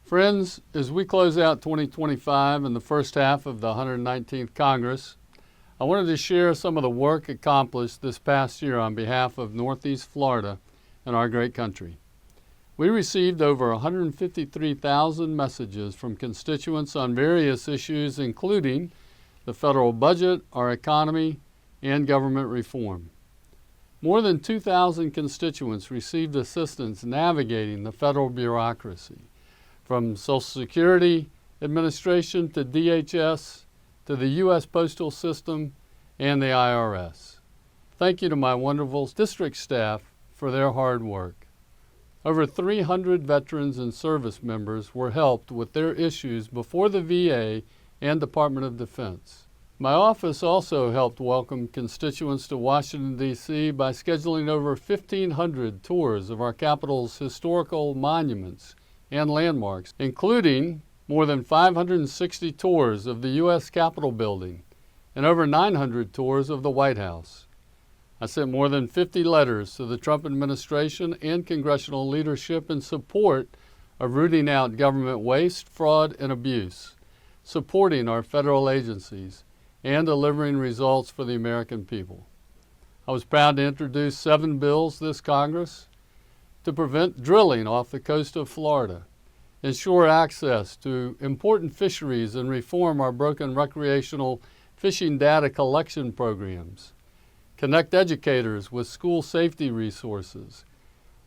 Friends, as we close out 2025 and the first half of the 119th Congress, I wanted to share some of the work accomplished this past year on behalf of Northeast Florida and our great country. We received over 153,000 messages from constituents on various issues, including the federal budget, our economy, and government reform. More than 2,000 constituents received assistance navigating the federal bureaucracy, from Social Security Administration to DHS to the U.S. Postal System and the IRS. Thank you to my wonderful district staff for their hard work. Over 300 veterans and service members were helped with their issues before the VA and Department of Defense. My office also helped welcome constituents to Washington, D.C. by scheduling over 1,500 tours of our capital's historical monuments and landmarks, including more than 560 tours of the U.S. Capitol building and over 900 tours of the White House. I sent more than 50 letters to the Trump administration and congressional leadership in support of rooting out government waste, fraud, and abuse, supporting our federal agencies, and delivering results for the American people. I was proud to introduce 7 bills this Congress to prevent drilling off the coast of Florida, ensure access to important fisheries, and reform our broken recreational fishing data collection programs, connect educators with school safety resources,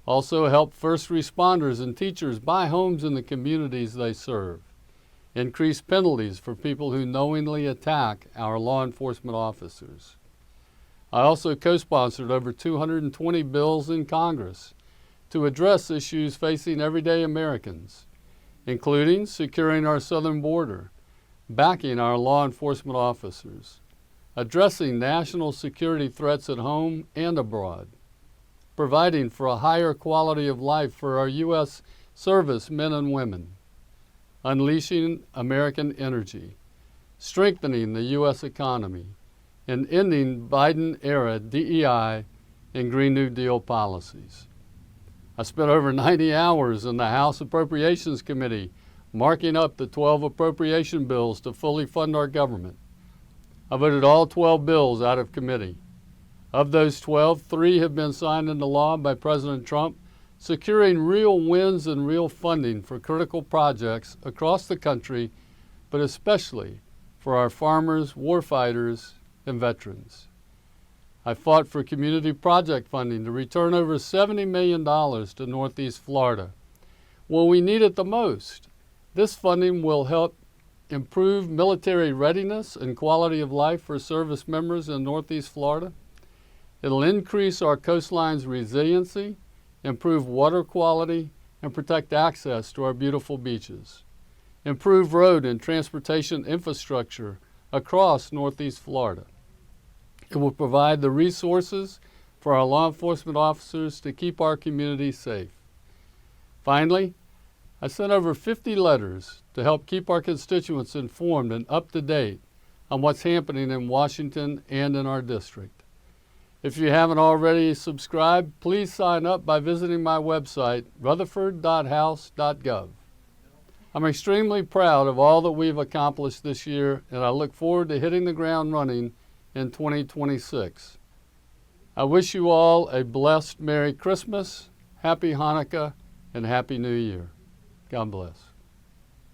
also help first responders and teachers buy homes in the communities they serve, increase penalties for people who knowingly attack our law enforcement officers. I also co-sponsored over 220 bills in Congress to address issues facing everyday Americans, including securing our southern border, backing our law enforcement officers, addressing national security threats at home and abroad, providing for a higher quality of life for our U.S. service men and women, unleashing American energy, strengthening the U.S. economy, and ending Biden-era DEI and Green New Deal policies. I spent over 90 hours in the House Appropriations Committee marking up the 12 appropriation bills to fully fund our government. I voted all 12 bills out of committee. Of those 12, 3 have been signed into law by President Trump, securing real wins and real funding for critical projects across the country, but especially for our farmers, warfighters, and veterans. I fought for community project funding to return over $70 million to Northeast Florida. When we need it the most, this funding will help improve military readiness and quality of life for service members in Northeast Florida. It'll increase our coastline's resiliency, improve water quality, and protect access to our beautiful beaches. Improve road and transportation infrastructure across Northeast Florida. It will provide the resources for our law enforcement officers to keep our communities safe. Finally, I sent over 50 letters to help keep our constituents informed and up to date on what's happening in Washington and in our district. If you haven't already subscribed, please sign up by visiting my website, rutherford.house.gov. I'm extremely proud of all that we've accomplished this year, and I look forward to hitting the ground running in 2026. I wish you all a blessed Merry Christmas, Happy Hanukkah, and Happy New Year. God bless.